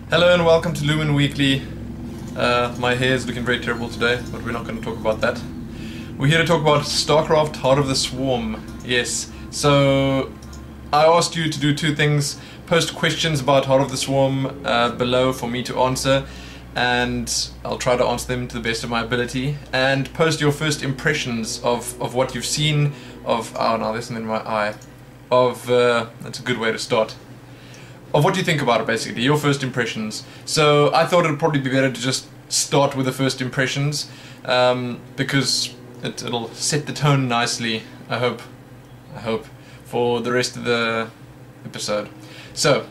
Hello and welcome to Lumen Weekly. My hair is looking very terrible today, but we're not going to talk about that. We're here to talk about StarCraft Heart of the Swarm. Yes, so I asked you to do two things. Post questions about Heart of the Swarm below for me to answer, and I'll try to answer them to the best of my ability. And post your first impressions of what you've seen of... Oh no, there's something in my eye. That's a good way to start. Of what you think about it, basically, your first impressions. So I thought it would probably be better to just start with the first impressions, because it'll set the tone nicely, I hope, for the rest of the episode. So,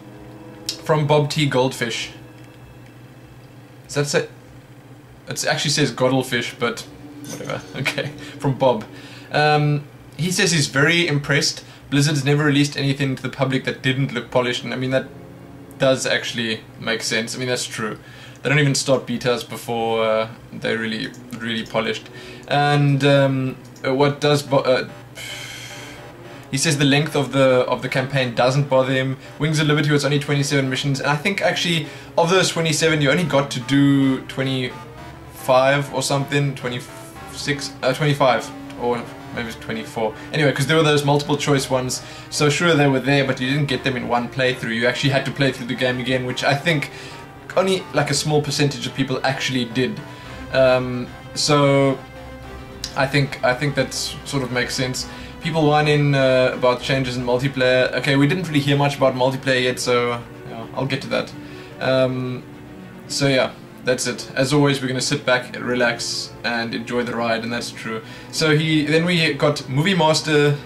from Bob T. Goldfish. Does that say... It actually says Goddlefish, but whatever. Okay, from Bob. He says he's very impressed. Blizzard's never released anything to the public that didn't look polished, and I mean that does actually make sense. I mean that's true. They don't even start betas before they're really polished. And what does he says the length of the campaign doesn't bother him. Wings of Liberty was only 27 missions, and I think actually of those 27 you only got to do 25 or something, 26, 25 or maybe it's 24. Anyway, because there were those multiple choice ones, so sure they were there, but you didn't get them in one playthrough. You actually had to play through the game again, which I think only like a small percentage of people actually did. So I think that sort of makes sense. People whine in about changes in multiplayer. Okay, we didn't really hear much about multiplayer yet, so yeah, I'll get to that. So yeah. That's it. As always, we're going to sit back, relax, and enjoy the ride, and that's true. So then we got Movie Master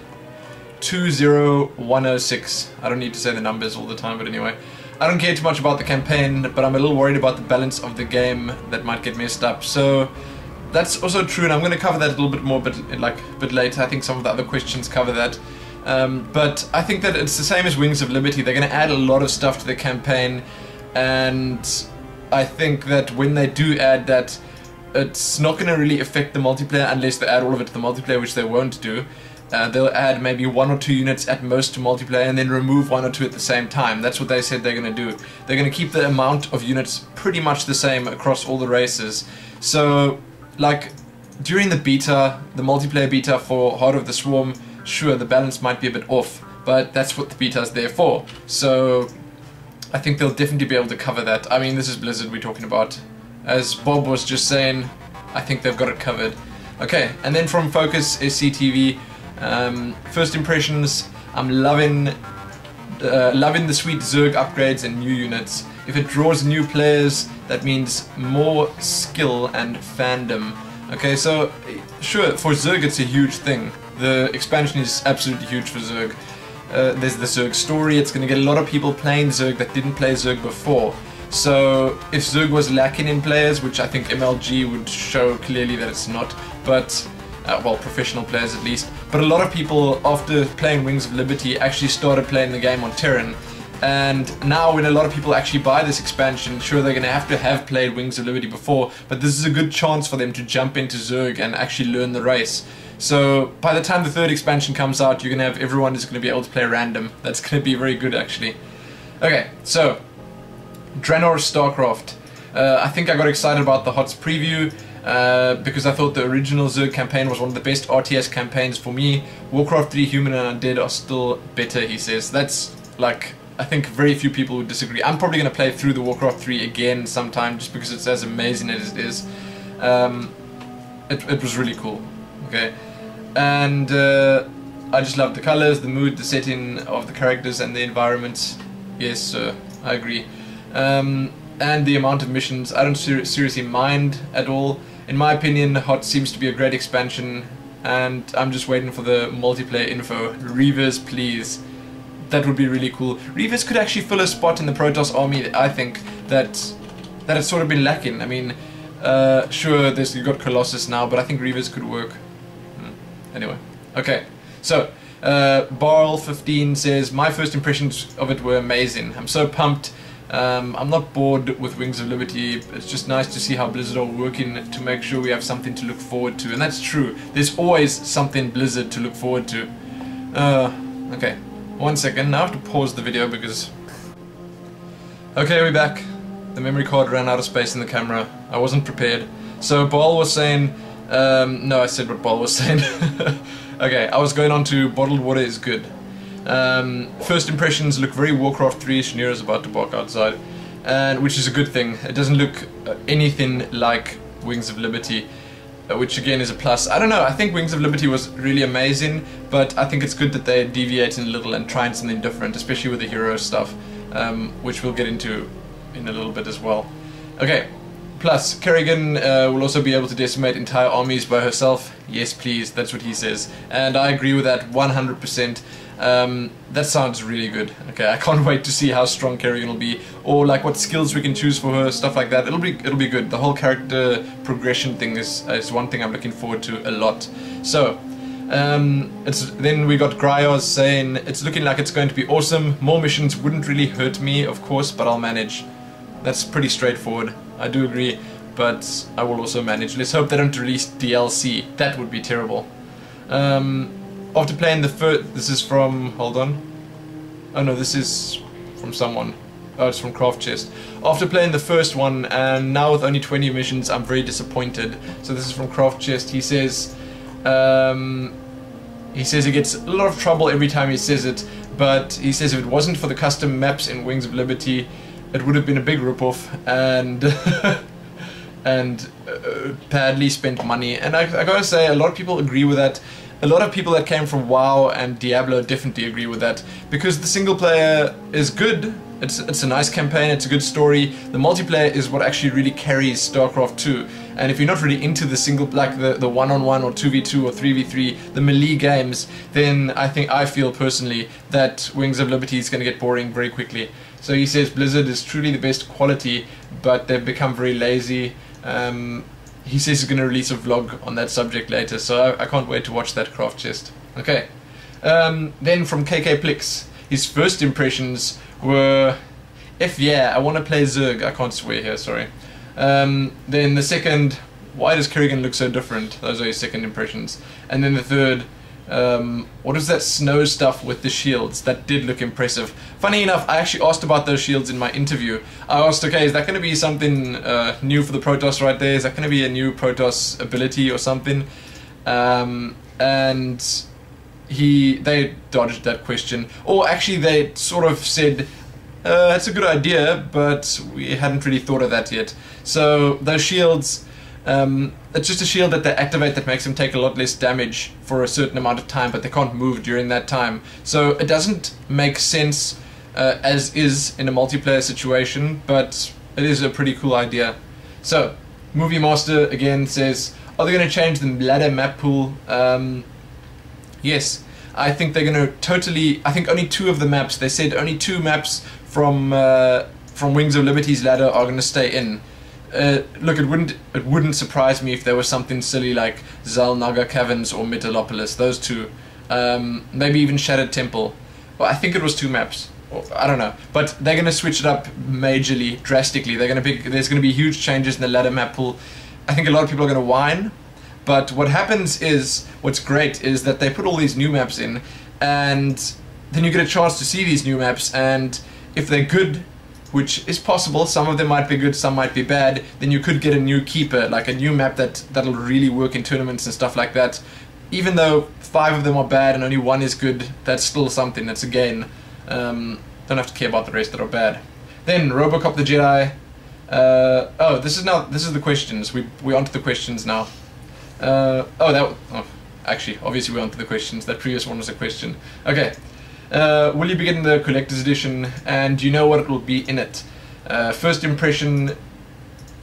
20106. I don't need to say the numbers all the time, but anyway. I don't care too much about the campaign, but I'm a little worried about the balance of the game that might get messed up. So that's also true, and I'm going to cover that a little bit more, but a bit later. I think some of the other questions cover that. But I think that it's the same as Wings of Liberty. They're going to add a lot of stuff to the campaign, and I think that when they do add that, it's not going to really affect the multiplayer unless they add all of it to the multiplayer, which they won't do. They'll add maybe 1 or 2 units at most to multiplayer and then remove 1 or 2 at the same time. That's what they said they're going to do. They're going to keep the amount of units pretty much the same across all the races. So, like, during the beta, the multiplayer beta for Heart of the Swarm, sure, the balance might be a bit off, but that's what the beta's there for. So I think they'll definitely be able to cover that. I mean, this is Blizzard we're talking about. As Bob was just saying, I think they've got it covered. Okay, and then from Focus SCTV, first impressions, I'm loving the sweet Zerg upgrades and new units. If it draws new players, that means more skill and fandom. Okay, so sure, for Zerg it's a huge thing. The expansion is absolutely huge for Zerg. There's the Zerg story. It's going to get a lot of people playing Zerg that didn't play Zerg before. So if Zerg was lacking in players, which I think MLG would show clearly that it's not, but well, professional players at least, but a lot of people after playing Wings of Liberty actually started playing the game on Terran. And now when a lot of people actually buy this expansion, sure, they're going to have played Wings of Liberty before, but this is a good chance for them to jump into Zerg and actually learn the race. So by the time the third expansion comes out, you're going to have everyone is going to be able to play random. That's going to be very good, actually. Okay, so Draenor StarCraft. I think I got excited about the HOTS preview because I thought the original Zerg campaign was one of the best RTS campaigns for me. Warcraft 3 Human and Undead are still better, he says. That's like, I think very few people would disagree. I'm probably going to play through the Warcraft 3 again sometime just because it's as amazing as it is. It was really cool. Okay. And I just love the colors, the mood, the setting of the characters and the environments. Yes, I agree. And the amount of missions, I don't seriously mind at all. In my opinion, HOT seems to be a great expansion, and I'm just waiting for the multiplayer info. Reavers, please. That would be really cool. Reavers could actually fill a spot in the Protoss army, I think, that it's sort of been lacking. I mean, sure, you've got Colossus now, but I think Reavers could work. Anyway, okay, so Barl15 says, my first impressions of it were amazing. I'm so pumped. I'm not bored with Wings of Liberty. It's just nice to see how Blizzard are working to make sure we have something to look forward to. And that's true. There's always something Blizzard to look forward to. Okay, 1 second. Now I have to pause the video because... Okay, we're back. the memory card ran out of space in the camera. I wasn't prepared. So Ball was saying, no, I said what Ball was saying. Okay, I was going on to bottled water is good. First impressions look very Warcraft 3ish. Nero's about to bark outside, and which is a good thing. It doesn't look anything like Wings of Liberty, which again is a plus. I don't know, I think Wings of Liberty was really amazing, but I think it's good that they're deviating a little and trying something different, especially with the hero stuff, which we'll get into in a little bit as well. Okay, plus Kerrigan will also be able to decimate entire armies by herself. Yes please, that's what he says, and I agree with that 100%. That sounds really good. Okay, I can't wait to see how strong Kerrigan will be, or like what skills we can choose for her, stuff like that. It'll be good. The whole character progression thing is one thing I'm looking forward to a lot. So, then we got Gryoz saying it's looking like it's going to be awesome. More missions wouldn't really hurt me, of course, but I'll manage. That's pretty straightforward. I do agree, but I will also manage. Let's hope they don't release DLC. That would be terrible. After playing the first... This is from... Hold on. Oh no, this is from someone. Oh, it's from Craft Chest. After playing the first one, and now with only 20 missions, I'm very disappointed. So this is from Craft Chest. He says... he gets a lot of trouble every time he says it, but he says if it wasn't for the custom maps in Wings of Liberty, it would have been a big ripoff, and... and badly spent money. And I gotta say, a lot of people agree with that. A lot of people that came from WoW and Diablo definitely agree with that, because the single player is good. It's a nice campaign, it's a good story. The multiplayer is what actually really carries StarCraft 2. And if you're not really into the single, like the one-on-one or 2v2 or 3v3, the melee games, then I feel personally that Wings of Liberty is going to get boring very quickly. So he says Blizzard is truly the best quality, but they've become very lazy. He says he's going to release a vlog on that subject later, so I can't wait to watch that. Craft Chest. Okay. Then from KK Plix, his first impressions were, yeah, I want to play Zerg. I can't swear here, sorry. Then the second, why does Kerrigan look so different? Those are his second impressions. And then the third, what is that snow stuff with the shields? That did look impressive. Funny enough, I actually asked about those shields in my interview. I asked, okay, is that going to be something new for the Protoss right there? Is that going to be a new Protoss ability or something? And they dodged that question. Or actually they sort of said, it's a good idea, but we hadn't really thought of that yet. So those shields... it's just a shield that they activate that makes them take a lot less damage for a certain amount of time, but they can't move during that time. So it doesn't make sense as is in a multiplayer situation, but it is a pretty cool idea. So, Movie Master again says, are they going to change the ladder map pool? Yes, I think they're going to totally... I think only 2 of the maps, they said only 2 maps from Wings of Liberty's ladder are going to stay in. Look, it wouldn't surprise me if there was something silly like Xel'Naga Caverns or Metalopolis, those 2. Maybe even Shattered Temple. Well, I think it was 2 maps. Or, I don't know. But they're going to switch it up majorly, drastically. There's going to be huge changes in the ladder map pool. I think a lot of people are going to whine. But what happens is, what's great is that they put all these new maps in, and then you get a chance to see these new maps, and if they're good, which is possible, some of them might be good, some might be bad, then you could get a new keeper, like a new map that'll really work in tournaments and stuff like that. Even though 5 of them are bad and only 1 is good, that's still something, that's a gain. Don't have to care about the rest that are bad. Then, Robocop the Jedi. This is the questions. We're onto the questions now. Actually, obviously we're onto the questions. That previous one was a question. Okay. Will you be getting the collector's edition, and do you know what it will be in it? First impression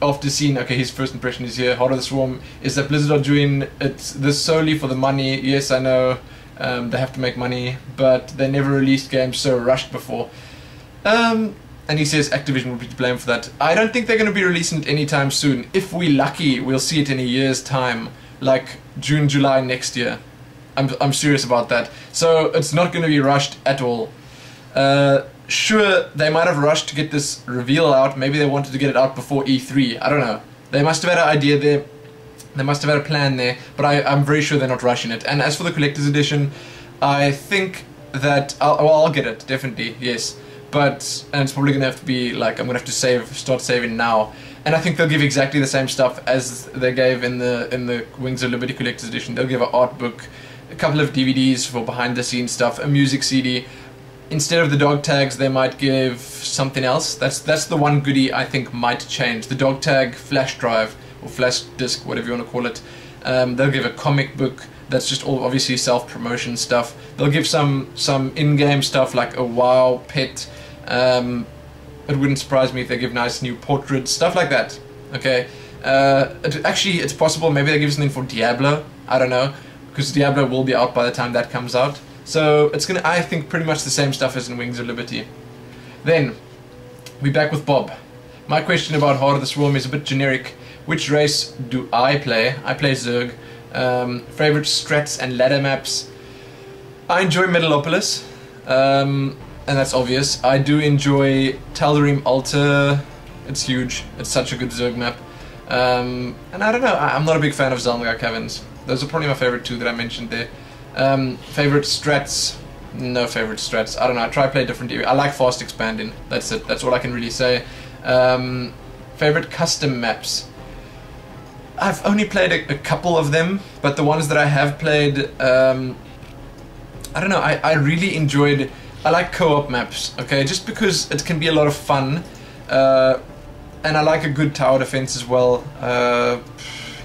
after seeing, okay, his first impression is here, Heart of the Swarm, is that Blizzard are doing this solely for the money. Yes, I know, they have to make money, but they never released games so rushed before. And he says Activision will be to blame for that. I don't think they're going to be releasing it anytime soon. If we're lucky, we'll see it in a year's time, like June, July next year. I'm serious about that. So it's not going to be rushed at all. Sure, they might have rushed to get this reveal out. Maybe they wanted to get it out before E3. I don't know. They must have had an idea there. They must have had a plan there. But I'm very sure they're not rushing it. And as for the collector's edition, I think that... I'll get it, definitely, yes. and it's probably gonna have to be like I'm gonna have to start saving now. And I think they'll give exactly the same stuff as they gave in the Wings of Liberty Collector's Edition. They'll give an art book, a couple of DVDs for behind the scenes stuff, a music CD. Instead of the dog tags, they might give something else. That's the one goodie I think might change. The dog tag flash drive or flash disc, whatever you want to call it. They'll give a comic book. That's just all obviously self-promotion stuff. They'll give some in-game stuff like a WoW pet. It wouldn't surprise me if they give nice new portraits, stuff like that. Okay. Actually, it's possible maybe they give something for Diablo. I don't know, because Diablo will be out by the time that comes out. So it's gonna, I think, pretty much the same stuff as in Wings of Liberty. Then we're back with Bob. My question about Heart of the Swarm is a bit generic. Which race do I play? I play Zerg. Favorite strats and ladder maps. I enjoy Metalopolis, and that's obvious. I do enjoy Tal'Darim Altar. It's huge. It's such a good Zerg map. And I don't know. I'm not a big fan of Zalmgar Caverns. Those are probably my favorite two that I mentioned there. Favorite strats? No favorite strats. I don't know. I try to play different. I like fast expanding. That's it. That's all I can really say. Favorite custom maps? I've only played a couple of them, but the ones that I have played, I don't know. I really enjoyed. I like co-op maps. Okay, just because it can be a lot of fun, and I like a good tower defense as well.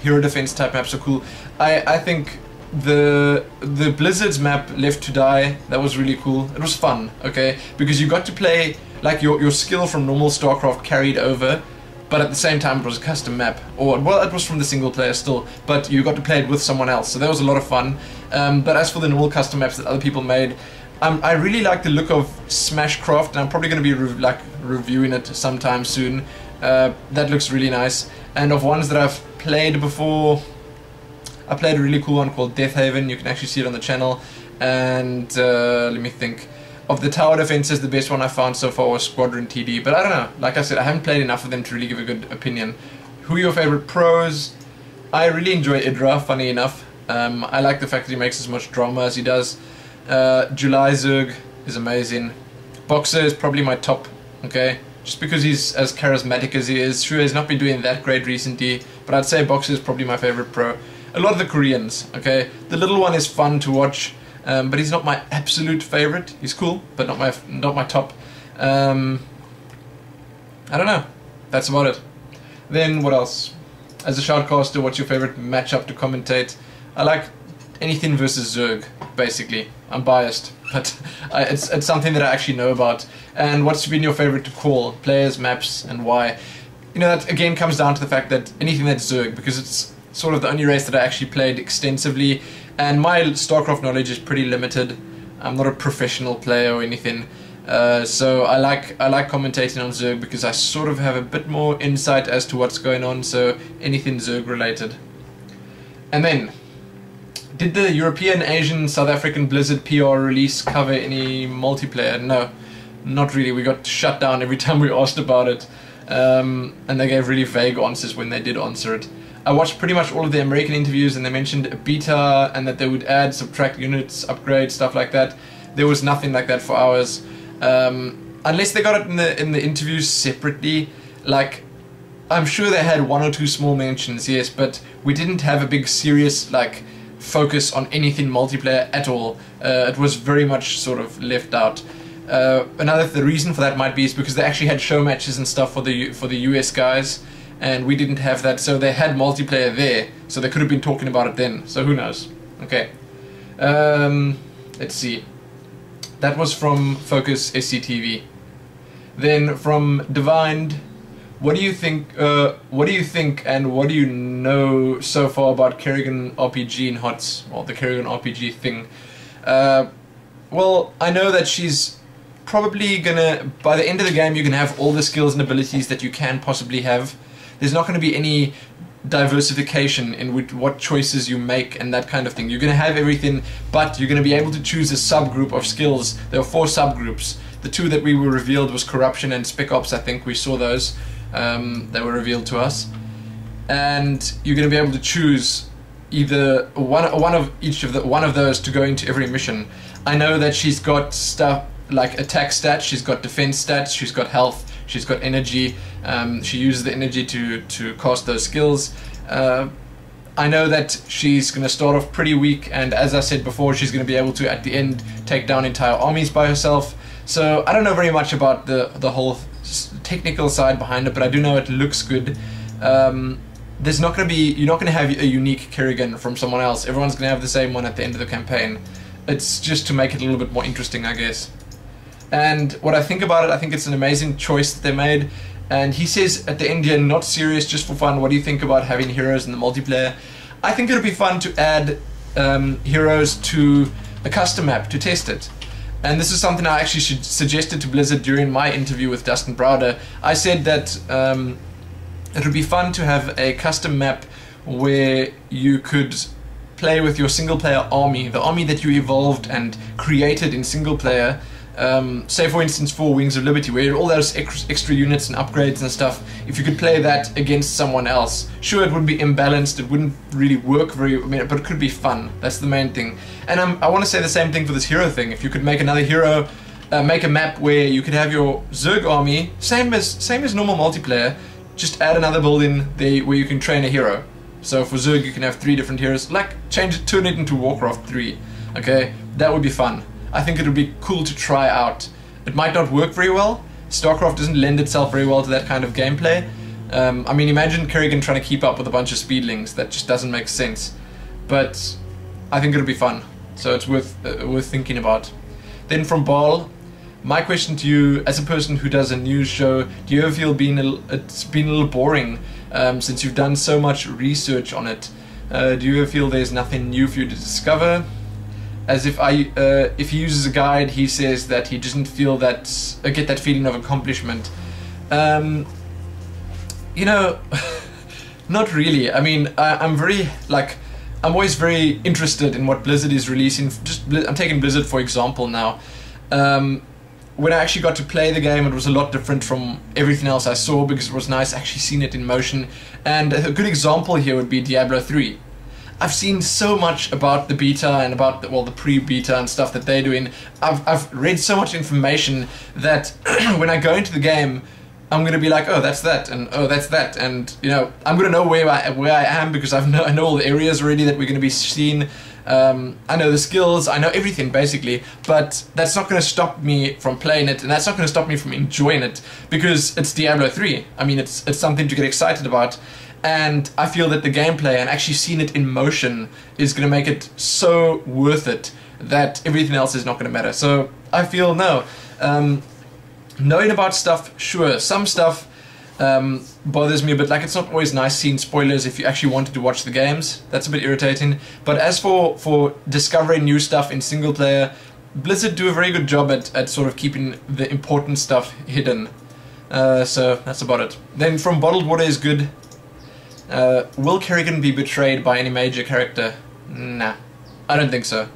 Hero defense type maps are cool. I think the Blizzard's map Left to Die, that was really cool. It was fun, okay, because you got to play like your skill from normal StarCraft carried over, but at the same time it was a custom map, or well, it was from the single player still, but you got to play it with someone else, so that was a lot of fun. But as for the normal custom maps that other people made, I really like the look of Smashcraft, and I'm probably going to be reviewing it sometime soon. That looks really nice. And of ones that I've played before, I played a really cool one called Deathhaven. You can actually see it on the channel. And let me think. Of the tower defenses, the best one I found so far was Squadron TD. But I don't know. Like I said, I haven't played enough of them to really give a good opinion. Who are your favorite pros? I really enjoy Idra, funny enough. I like the fact that he makes as much drama as he does. July Zerg is amazing. Boxer is probably my top, okay? Just because he's as charismatic as he is. Sure, he's not been doing that great recently, but I'd say Boxer is probably my favorite pro. A lot of the Koreans, okay? The little one is fun to watch, but he's not my absolute favorite. He's cool, but not my top. I don't know. That's about it. Then what else? As a shoutcaster, what's your favorite matchup to commentate? I like anything versus Zerg, basically. I'm biased, but it's something that I actually know about. And what's been your favorite to call? Players, maps, and why? You know, that again comes down to the fact that anything that's Zerg, because it's sort of the only race that I actually played extensively, and my StarCraft knowledge is pretty limited. I'm not a professional player or anything, so I like commentating on Zerg because I sort of have a bit more insight as to what's going on, so anything Zerg related. And then, did the European, Asian, South African Blizzard PR release cover any multiplayer? No, not really. We got shut down every time we asked about it, and they gave really vague answers when they did answer it. I watched pretty much all of the American interviews, and they mentioned a beta and that they would add, subtract units, upgrade, stuff like that. There was nothing like that for ours, unless they got it in the interviews separately. Like, I'm sure they had one or two small mentions, yes, but we didn't have a big serious like focus on anything multiplayer at all. It was very much sort of left out. The reason for that might be is because they actually had show matches and stuff for the US guys, and we didn't have that, so they had multiplayer there, so they could have been talking about it then, so who knows. Okay, let's see. That was from Focus SCTV. Then from Divined, what do you think and what do you know so far about Kerrigan RPG in HOTS, or the Kerrigan RPG thing? Well, I know that she's probably gonna, by the end of the game, you can have all the skills and abilities that you can possibly have. There's not going to be any diversification in what choices you make and that kind of thing. You're going to have everything, but you're going to be able to choose a subgroup of skills. There are 4 subgroups. The 2 that we were revealed was Corruption and Spec Ops, I think. We saw those. They were revealed to us. And you're going to be able to choose either one of those to go into every mission. I know that she's got stuff. like attack stats, she's got defense stats, she's got health, she's got energy. She uses the energy to cast those skills. I know that she's going to start off pretty weak, and as I said before, she's going to be able to at the end take down entire armies by herself. So I don't know very much about the whole technical side behind it, but I do know it looks good. There's not going to be, you're not going to have a unique Kerrigan from someone else. Everyone's going to have the same one at the end of the campaign. It's just to make it a little bit more interesting, I guess. And what I think about it, I think it's an amazing choice that they made. And he says at the end here, not serious, just for fun, what do you think about having heroes in the multiplayer? I think it would be fun to add heroes to a custom map to test it. And this is something I actually suggested to Blizzard during my interview with Dustin Browder. I said that it would be fun to have a custom map where you could play with your single player army, the army that you evolved and created in single player. Say for instance for Wings of Liberty, where all those extra units and upgrades and stuff, if you could play that against someone else, sure, it would be imbalanced, it wouldn't really work very, but it could be fun. That's the main thing. And I want to say the same thing for this hero thing. If you could make another hero, make a map where you could have your Zerg army, same as normal multiplayer, just add another building there where you can train a hero. So for Zerg you can have 3 different heroes, like turn it into Warcraft 3. Okay, that would be fun. I think it would be cool to try out. It might not work very well. StarCraft doesn't lend itself very well to that kind of gameplay. I mean, imagine Kerrigan trying to keep up with a bunch of speedlings. That just doesn't make sense. But I think it'll be fun. So it's worth thinking about. Then from Ball, my question to you, as a person who does a news show, do you ever feel it's been a little boring since you've done so much research on it? Do you ever feel there's nothing new for you to discover? As if if he uses a guide, he says that he doesn't feel that get that feeling of accomplishment. You know, not really. I mean, I'm always very interested in what Blizzard is releasing. I'm taking Blizzard for example now. When I actually got to play the game, it was a lot different from everything else I saw, because it was nice actually seeing it in motion. And a good example here would be Diablo 3. I've seen so much about the beta and about the pre-beta and stuff that they're doing. I've read so much information that when I go into the game, I'm gonna be like, oh, that's that, and oh, that's that, and you know, I'm gonna know where I am, because I know all the areas already that we're gonna be seeing. I know the skills, I know everything basically, but that's not gonna stop me from playing it, and that's not gonna stop me from enjoying it, because it's Diablo 3. I mean, it's something to get excited about. And I feel that the gameplay and actually seeing it in motion is going to make it so worth it that everything else is not going to matter. So I feel no. Knowing about stuff, sure. Some stuff bothers me a bit. Like, it's not always nice seeing spoilers if you actually wanted to watch the games. That's a bit irritating. But as for discovering new stuff in single player, Blizzard do a very good job at sort of keeping the important stuff hidden. So that's about it. Then from Bottled Water is good. Will Kerrigan be betrayed by any major character? Nah, I don't think so.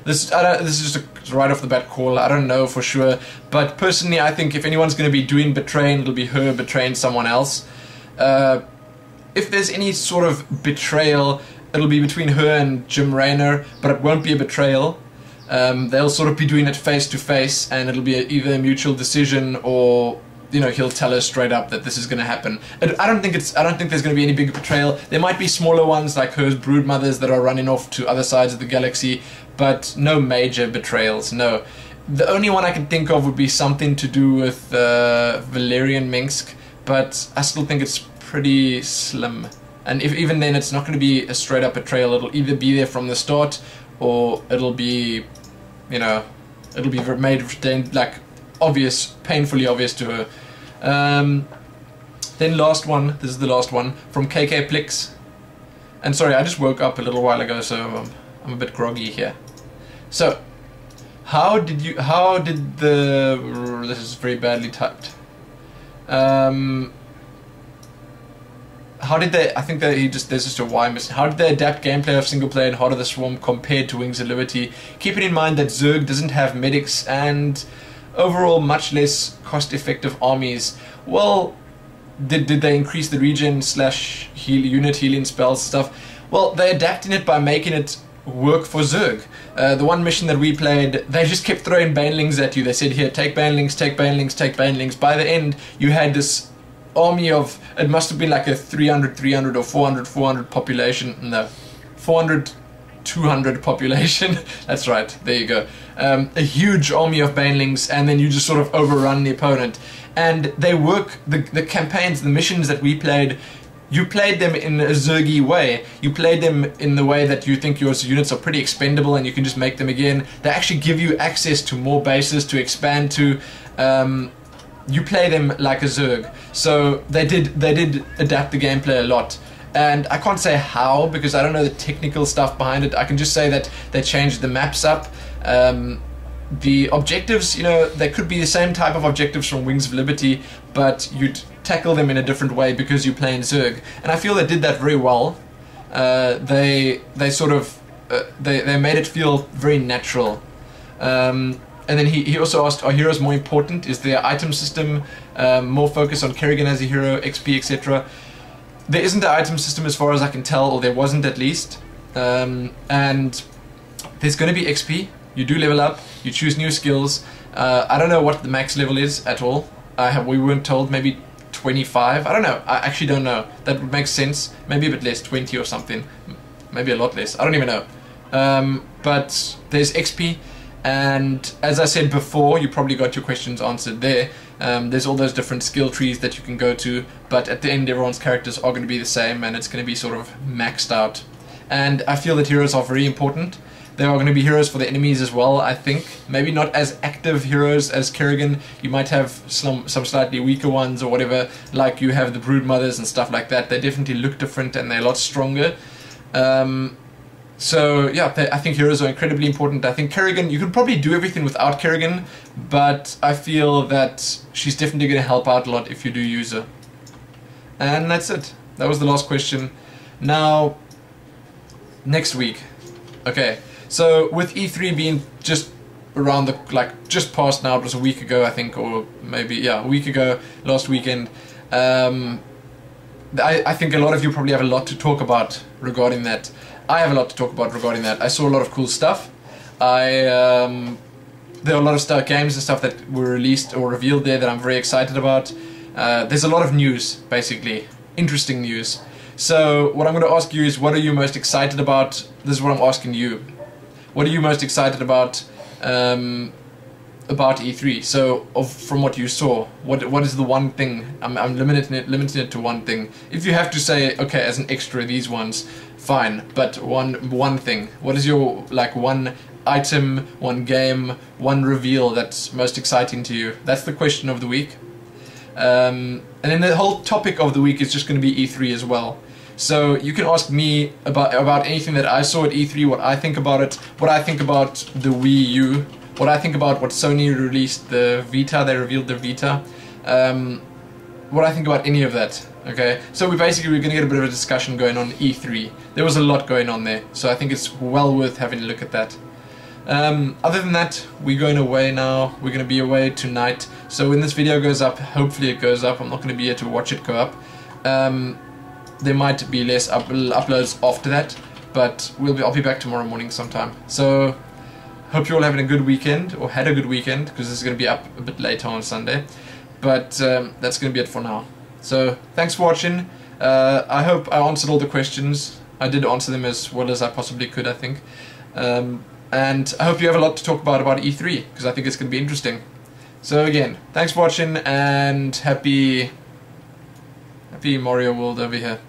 This is just a right off the bat call. I don't know for sure, but personally I think if anyone's going to be doing betraying, it'll be her betraying someone else. If there's any sort of betrayal, it'll be between her and Jim Raynor, but it won't be a betrayal. They'll sort of be doing it face to face, and it'll be either a mutual decision, or you know, he'll tell her straight up that this is going to happen. I don't think there's going to be any big betrayal. There might be smaller ones like her brood mothers that are running off to other sides of the galaxy, but no major betrayals. No. The only one I can think of would be something to do with Valerian Minsk, but I still think it's pretty slim. And even then, it's not going to be a straight up betrayal. It'll either be there from the start, or it'll be, you know, it'll be made like obvious, painfully obvious to her. Then last one, this is the last one, from KK Plix. And sorry, I just woke up a little while ago, so I'm a bit groggy here. So, this is very badly typed. How did they, I think that there's just a Y missing. How did they adapt gameplay of single player and Heart of the Swarm compared to Wings of Liberty? Keeping in mind that Zerg doesn't have medics and overall much less cost-effective armies. Well, did they increase the regen / unit healing spells stuff? Well, they're adapting it by making it work for Zerg. The one mission that we played, they just kept throwing banelings at you. They said, here, take banelings, take banelings, take banelings. By the end, you had this army of, it must have been like a 300 or 400 population. No, 200 population. That's right, there you go. A huge army of banelings, and then you just sort of overrun the opponent. And they work, the campaigns, the missions that we played, you played them in a Zergy way. You played them in the way that you think your units are pretty expendable and you can just make them again. They actually give you access to more bases to expand to. You play them like a Zerg. So they did adapt the gameplay a lot. And I can't say how, because I don't know the technical stuff behind it. I can just say that they changed the maps up. The objectives, you know, they could be the same type of objectives from Wings of Liberty, but you'd tackle them in a different way because you're playing Zerg. And I feel they did that very well. They sort of they made it feel very natural. And then he also asked, are heroes more important? Is their item system more focused on Kerrigan as a hero, XP, etc.? There isn't an item system as far as I can tell, or there wasn't at least. And there's going to be XP. You do level up, you choose new skills. I don't know what the max level is at all. We weren't told, maybe 25. I don't know. I actually don't know. That would make sense. Maybe a bit less, 20 or something. Maybe a lot less. I don't even know. But there's XP. And as I said before, you probably got your questions answered there. There's all those different skill trees that you can go to, but at the end everyone's characters are going to be the same, and it's going to be sort of maxed out. And I feel that heroes are very important. There are going to be heroes for the enemies as well, I think. Maybe not as active heroes as Kerrigan. You might have some slightly weaker ones or whatever, like you have the Brood Mothers and stuff like that. They definitely look different and they're a lot stronger. So yeah, I think heroes are incredibly important. I think Kerrigan, you could probably do everything without Kerrigan, but I feel that she's definitely going to help out a lot if you do use her. And that's it. That was the last question. Now, next week. Okay, so with E3 being just around the, just past now, it was a week ago I think, or maybe, yeah, a week ago, last weekend, I think a lot of you probably have a lot to talk about regarding that. I have a lot to talk about regarding that. I saw a lot of cool stuff. There are a lot of games and stuff that were released or revealed there that I'm very excited about. There's a lot of news, basically. Interesting news. So what I'm going to ask you is, what are you most excited about? This is what I'm asking you. What are you most excited about E3? So from what you saw, what is the one thing? I'm limiting it to one thing. If you have to say, okay, as an extra, these ones, fine, but one thing. What is your one item, one game, one reveal that's most exciting to you? That's the question of the week. And then the whole topic of the week is just going to be E3 as well. So you can ask me about anything that I saw at E3, what I think about it, what I think about the Wii U, what I think about what Sony released, the Vita, they revealed the Vita, what I think about any of that, okay? So we're going to get a bit of a discussion going on E3. There was a lot going on there, so I think it's well worth having a look at that. Other than that, we're going away now. We're going to be away tonight. So when this video goes up, hopefully it goes up. I'm not going to be here to watch it go up. There might be less uploads after that, but I'll be back tomorrow morning sometime. So hope you're all having a good weekend, or had a good weekend, because this is going to be up a bit later on Sunday. But that's going to be it for now. So thanks for watching. I hope I answered all the questions. I did answer them as well as I possibly could, I think. And I hope you have a lot to talk about E3, because I think it's going to be interesting. So again, thanks for watching, and happy Mario World over here.